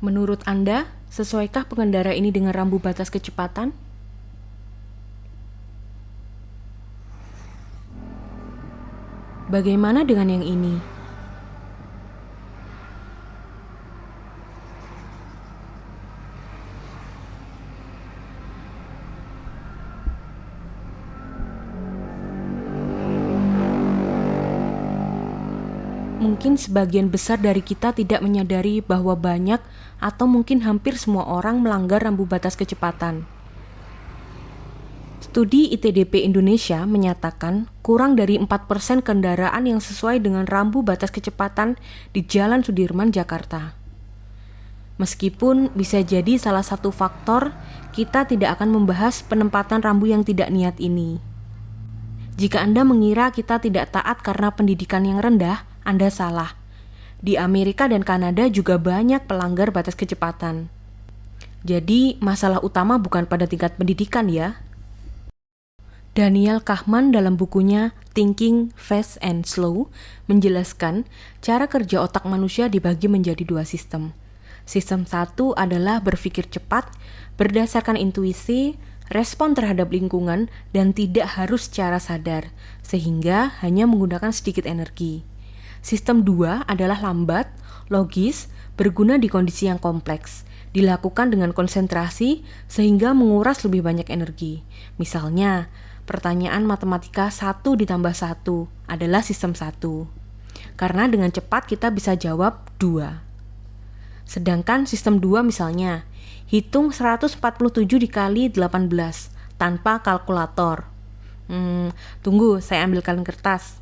Menurut Anda, sesuaikah pengendara ini dengan rambu batas kecepatan? Bagaimana dengan yang ini? Mungkin sebagian besar dari kita tidak menyadari bahwa banyak atau mungkin hampir semua orang melanggar rambu batas kecepatan. Studi ITDP Indonesia menyatakan kurang dari 4% kendaraan yang sesuai dengan rambu batas kecepatan di Jalan Sudirman, Jakarta. Meskipun bisa jadi salah satu faktor, kita tidak akan membahas penempatan rambu yang tidak niat ini. Jika Anda mengira kita tidak taat karena pendidikan yang rendah, Anda salah. Di Amerika dan Kanada juga banyak pelanggar batas kecepatan. Jadi, masalah utama bukan pada tingkat pendidikan ya. Daniel Kahneman dalam bukunya Thinking Fast and Slow menjelaskan cara kerja otak manusia dibagi menjadi dua sistem. Sistem satu adalah berpikir cepat, berdasarkan intuisi, respon terhadap lingkungan, dan tidak harus secara sadar, sehingga hanya menggunakan sedikit energi. Sistem 2 adalah lambat, logis, berguna di kondisi yang kompleks, dilakukan dengan konsentrasi sehingga menguras lebih banyak energi. Misalnya, pertanyaan matematika 1 ditambah 1 adalah sistem 1. Karena dengan cepat kita bisa jawab 2. Sedangkan sistem 2 misalnya, hitung 147 dikali 18 tanpa kalkulator. Tunggu, saya ambilkan kertas.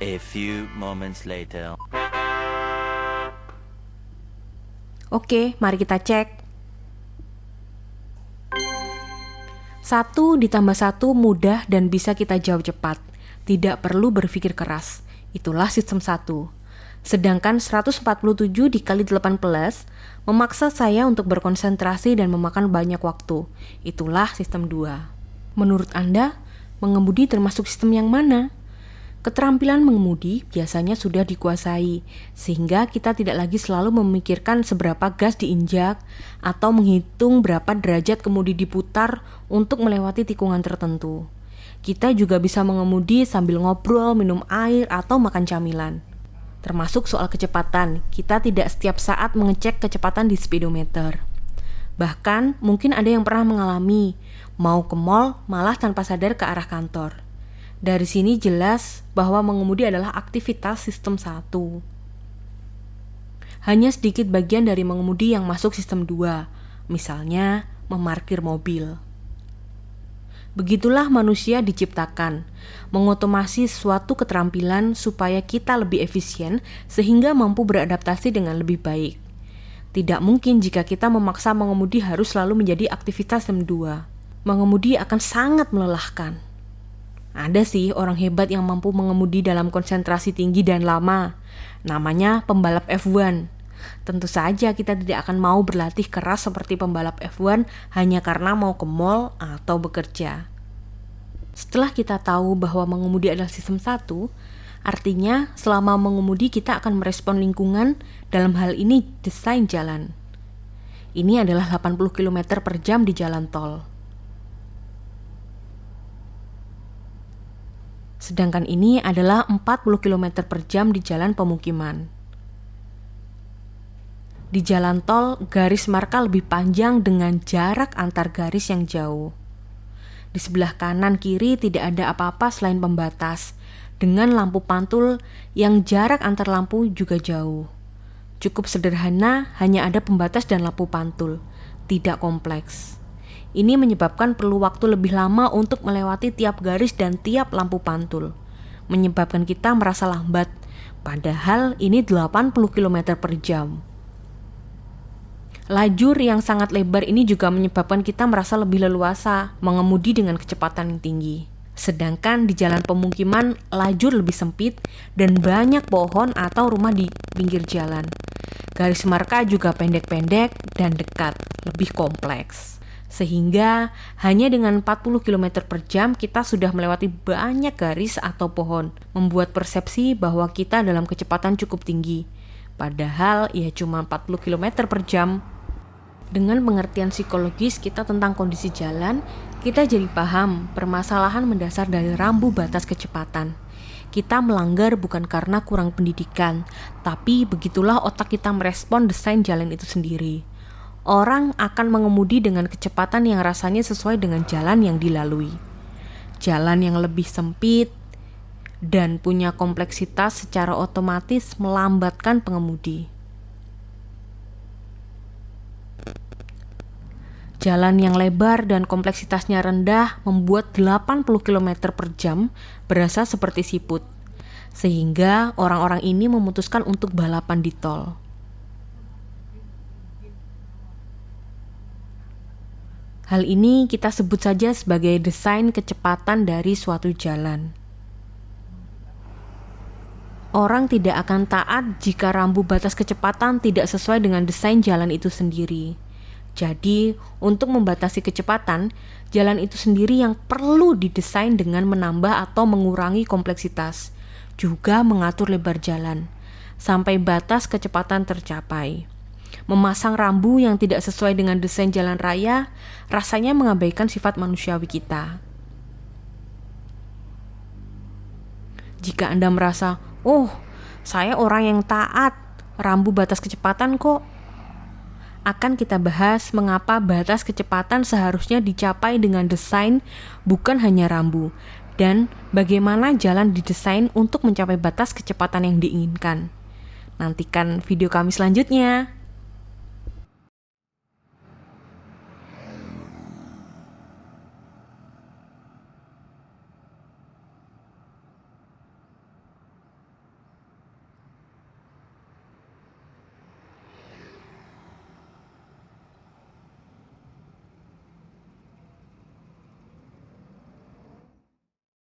A few moments later. Oke, mari kita cek. 1 ditambah 1 mudah dan bisa kita jawab cepat. Tidak perlu berpikir keras. Itulah sistem 1. Sedangkan 147 dikali 18 memaksa saya untuk berkonsentrasi dan memakan banyak waktu. Itulah sistem 2. Menurut Anda, mengemudi termasuk sistem yang mana? Keterampilan mengemudi biasanya sudah dikuasai, sehingga kita tidak lagi selalu memikirkan seberapa gas diinjak atau menghitung berapa derajat kemudi diputar untuk melewati tikungan tertentu. Kita juga bisa mengemudi sambil ngobrol, minum air, atau makan camilan. Termasuk soal kecepatan, kita tidak setiap saat mengecek kecepatan di speedometer. Bahkan, mungkin ada yang pernah mengalami, mau ke mall malah tanpa sadar ke arah kantor. Dari sini jelas bahwa mengemudi adalah aktivitas sistem 1. Hanya sedikit bagian dari mengemudi yang masuk sistem 2, misalnya memarkir mobil. Begitulah manusia diciptakan, mengotomasi suatu keterampilan supaya kita lebih efisien sehingga mampu beradaptasi dengan lebih baik. Tidak mungkin jika kita memaksa mengemudi harus selalu menjadi aktivitas sistem 2. Mengemudi akan sangat melelahkan. Ada sih orang hebat yang mampu mengemudi dalam konsentrasi tinggi dan lama. Namanya pembalap F1. Tentu saja kita tidak akan mau berlatih keras seperti pembalap F1 hanya karena mau ke mall atau bekerja. Setelah kita tahu bahwa mengemudi adalah sistem 1, artinya selama mengemudi kita akan merespon lingkungan, dalam hal ini desain jalan. Ini adalah 80 km per jam di jalan tol. Sedangkan ini adalah 40 km per jam di jalan pemukiman. Di jalan tol, garis marka lebih panjang dengan jarak antar garis yang jauh. Di sebelah kanan kiri tidak ada apa-apa selain pembatas, dengan lampu pantul yang jarak antar lampu juga jauh. Cukup sederhana, hanya ada pembatas dan lampu pantul, tidak kompleks. Ini menyebabkan perlu waktu lebih lama untuk melewati tiap garis dan tiap lampu pantul, menyebabkan kita merasa lambat, padahal ini 80 km per jam. Lajur yang sangat lebar ini juga menyebabkan kita merasa lebih leluasa mengemudi dengan kecepatan yang tinggi. Sedangkan di jalan pemukiman, lajur lebih sempit dan banyak pohon atau rumah di pinggir jalan. Garis marka juga pendek-pendek dan dekat, lebih kompleks. Sehingga hanya dengan 40 km per jam kita sudah melewati banyak garis atau pohon, membuat persepsi bahwa kita dalam kecepatan cukup tinggi. Padahal ya cuma 40 km per jam. Dengan pengertian psikologis kita tentang kondisi jalan, kita jadi paham permasalahan mendasar dari rambu batas kecepatan. Kita melanggar bukan karena kurang pendidikan, tapi begitulah otak kita merespon desain jalan itu sendiri. Orang akan mengemudi dengan kecepatan yang rasanya sesuai dengan jalan yang dilalui. Jalan yang lebih sempit dan punya kompleksitas secara otomatis melambatkan pengemudi. Jalan yang lebar dan kompleksitasnya rendah membuat 80 km per jam berasa seperti siput. Sehingga orang-orang ini memutuskan untuk balapan di tol. Hal ini kita sebut saja sebagai desain kecepatan dari suatu jalan. Orang tidak akan taat jika rambu batas kecepatan tidak sesuai dengan desain jalan itu sendiri. Jadi, untuk membatasi kecepatan, jalan itu sendiri yang perlu didesain dengan menambah atau mengurangi kompleksitas, juga mengatur lebar jalan, sampai batas kecepatan tercapai. Memasang rambu yang tidak sesuai dengan desain jalan raya rasanya mengabaikan sifat manusiawi kita. Jika Anda merasa, "Oh, saya orang yang taat, rambu batas kecepatan kok." Akan kita bahas mengapa batas kecepatan seharusnya dicapai dengan desain bukan hanya rambu, dan bagaimana jalan didesain untuk mencapai batas kecepatan yang diinginkan. Nantikan video kami selanjutnya.